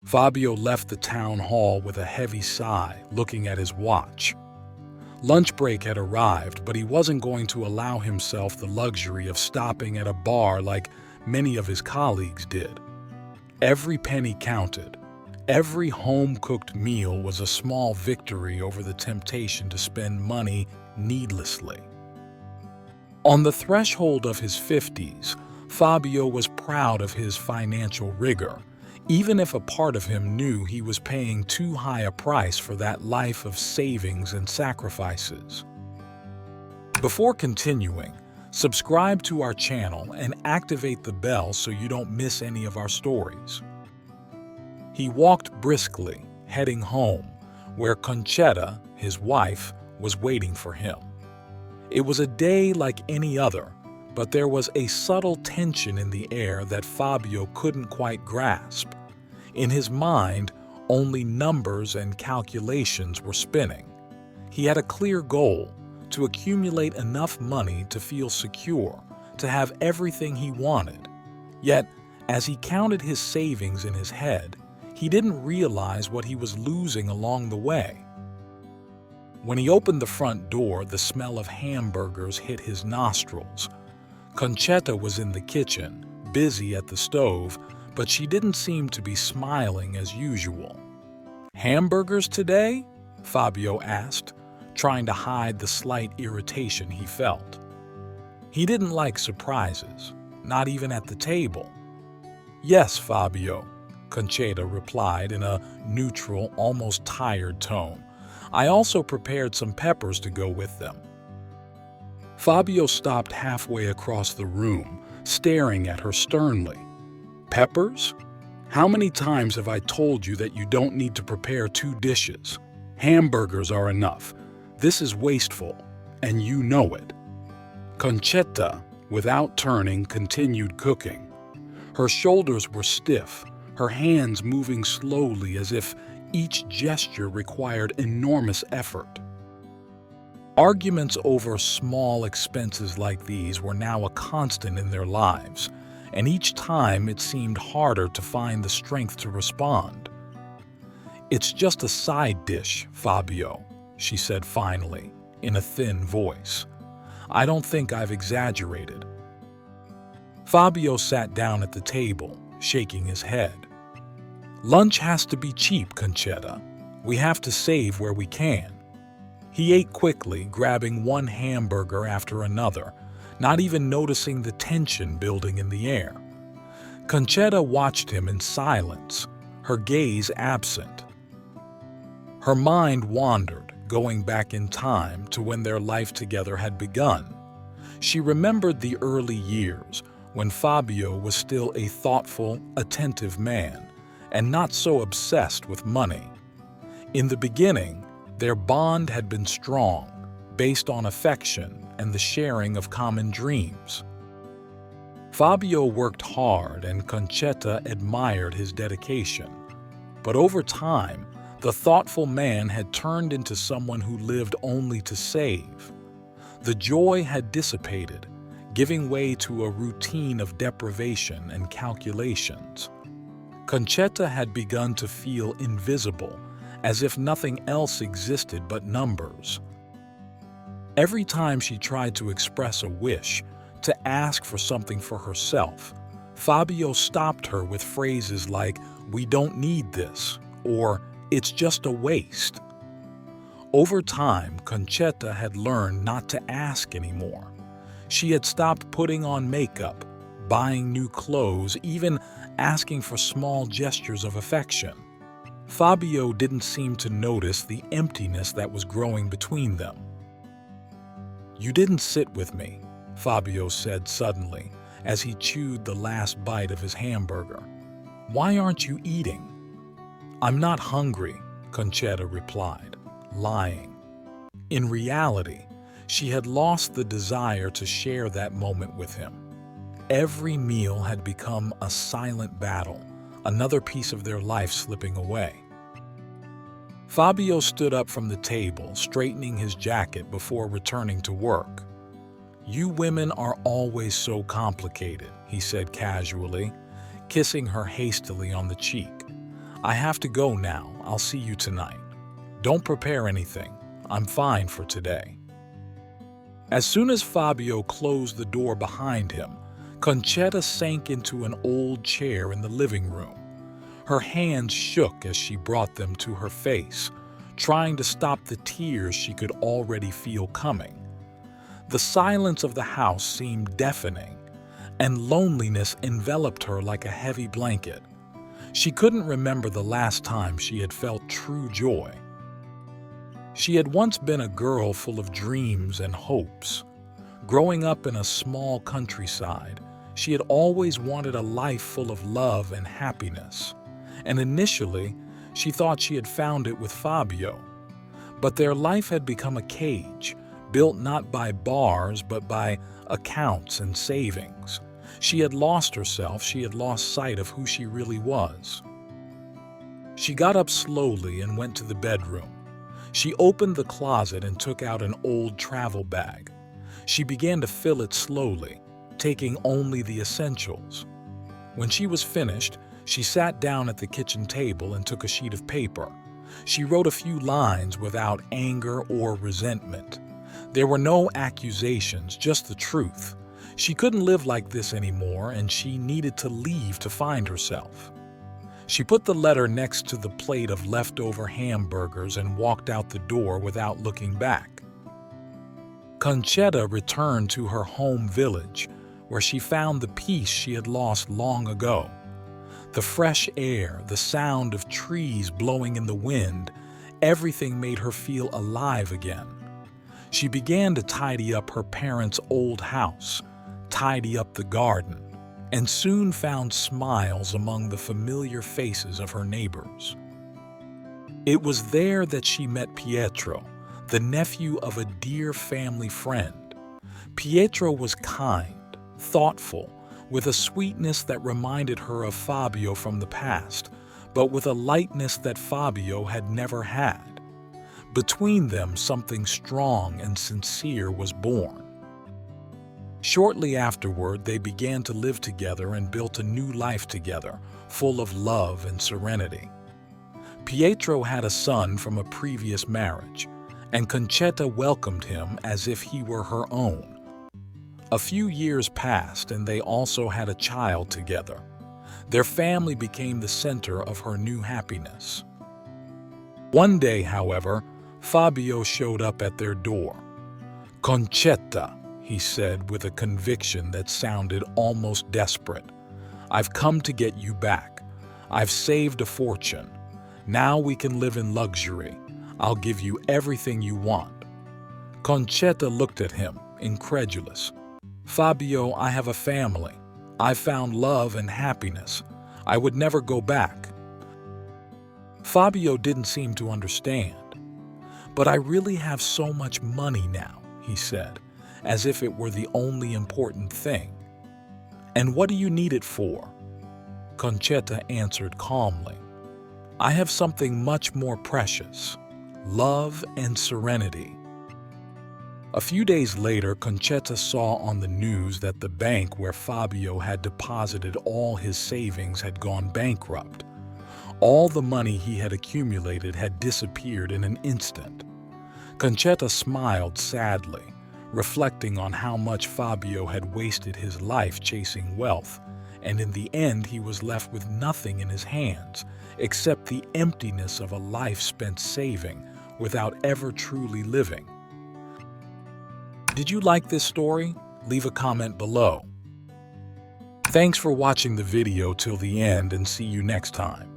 Fabio left the town hall with a heavy sigh, looking at his watch. Lunch break had arrived, but he wasn't going to allow himself the luxury of stopping at a bar like many of his colleagues did. Every penny counted. Every home-cooked meal was a small victory over the temptation to spend money needlessly. On the threshold of his 50s, Fabio was proud of his financial rigor, even if a part of him knew he was paying too high a price for that life of savings and sacrifices. Before continuing, subscribe to our channel and activate the bell so you don't miss any of our stories. He walked briskly, heading home, where Concetta, his wife, was waiting for him. It was a day like any other, but there was a subtle tension in the air that Fabio couldn't quite grasp. In his mind, only numbers and calculations were spinning. He had a clear goal: to accumulate enough money to feel secure, to have everything he wanted. Yet, as he counted his savings in his head, he didn't realize what he was losing along the way. When he opened the front door, the smell of hamburgers hit his nostrils. Concetta was in the kitchen, busy at the stove, but she didn't seem to be smiling as usual. "Hamburgers today?" Fabio asked, trying to hide the slight irritation he felt. He didn't like surprises, not even at the table. "Yes, Fabio," Concetta replied in a neutral, almost tired tone. "I also prepared some peppers to go with them." Fabio stopped halfway across the room, staring at her sternly. "Peppers? How many times have I told you that you don't need to prepare 2 dishes? Hamburgers are enough. This is wasteful, and you know it." Concetta, without turning, continued cooking. Her shoulders were stiff, her hands moving slowly as if each gesture required enormous effort. Arguments over small expenses like these were now a constant in their lives, and each time it seemed harder to find the strength to respond. "It's just a side dish, Fabio," she said finally, in a thin voice. "I don't think I've exaggerated." Fabio sat down at the table, shaking his head. "Lunch has to be cheap, Concetta. We have to save where we can." He ate quickly, grabbing one hamburger after another, not even noticing the tension building in the air. Concetta watched him in silence, her gaze absent. Her mind wandered, going back in time to when their life together had begun. She remembered the early years, when Fabio was still a thoughtful, attentive man, and not so obsessed with money. In the beginning, their bond had been strong, based on affection and the sharing of common dreams. Fabio worked hard and Concetta admired his dedication. But over time, the thoughtful man had turned into someone who lived only to save. The joy had dissipated, giving way to a routine of deprivation and calculations. Concetta had begun to feel invisible, as if nothing else existed but numbers. Every time she tried to express a wish, to ask for something for herself, Fabio stopped her with phrases like, "We don't need this," or "It's just a waste." Over time, Concetta had learned not to ask anymore. She had stopped putting on makeup, buying new clothes, even asking for small gestures of affection. Fabio didn't seem to notice the emptiness that was growing between them. "You didn't sit with me," Fabio said suddenly, as he chewed the last bite of his hamburger. "Why aren't you eating?" "I'm not hungry," Concetta replied, lying. In reality, she had lost the desire to share that moment with him. Every meal had become a silent battle, another piece of their life slipping away. Fabio stood up from the table, straightening his jacket before returning to work. "You women are always so complicated," he said casually, kissing her hastily on the cheek. I have to go now. I'll see you tonight. Don't prepare anything. I'm fine for today." As soon as Fabio closed the door behind him, Concetta sank into an old chair in the living room. Her hands shook as she brought them to her face, trying to stop the tears she could already feel coming. The silence of the house seemed deafening, and loneliness enveloped her like a heavy blanket. She couldn't remember the last time she had felt true joy. She had once been a girl full of dreams and hopes. Growing up in a small countryside, she had always wanted a life full of love and happiness. And initially, she thought she had found it with Fabio. But their life had become a cage, built not by bars but by accounts and savings. She had lost herself, she had lost sight of who she really was. She got up slowly and went to the bedroom. She opened the closet and took out an old travel bag. She began to fill it slowly, taking only the essentials. When she was finished, she sat down at the kitchen table and took a sheet of paper. She wrote a few lines without anger or resentment. There were no accusations, just the truth. She couldn't live like this anymore, and she needed to leave to find herself. She put the letter next to the plate of leftover hamburgers and walked out the door without looking back. Concetta returned to her home village, where she found the peace she had lost long ago. The fresh air, the sound of trees blowing in the wind, everything made her feel alive again. She began to tidy up her parents' old house, tidy up the garden, and soon found smiles among the familiar faces of her neighbors. It was there that she met Pietro, the nephew of a dear family friend. Pietro was kind, thoughtful, with a sweetness that reminded her of Fabio from the past, but with a lightness that Fabio had never had. Between them, something strong and sincere was born. Shortly afterward, they began to live together and built a new life together, full of love and serenity. Pietro had a son from a previous marriage, and Concetta welcomed him as if he were her own. A few years passed, and they also had a child together. Their family became the center of her new happiness. One day, however, Fabio showed up at their door. "Concetta," he said with a conviction that sounded almost desperate, "I've come to get you back. I've saved a fortune. Now we can live in luxury. I'll give you everything you want." Concetta looked at him, incredulous. "Fabio, I have a family. I've found love and happiness. I would never go back." Fabio didn't seem to understand. "But I really have so much money now," he said, as if it were the only important thing. "And what do you need it for?" Concetta answered calmly, "I have something much more precious, love and serenity." A few days later, Concetta saw on the news that the bank where Fabio had deposited all his savings had gone bankrupt. All the money he had accumulated had disappeared in an instant. Concetta smiled sadly, reflecting on how much Fabio had wasted his life chasing wealth, and in the end he was left with nothing in his hands except the emptiness of a life spent saving without ever truly living. Did you like this story? Leave a comment below. Thanks for watching the video till the end, and see you next time.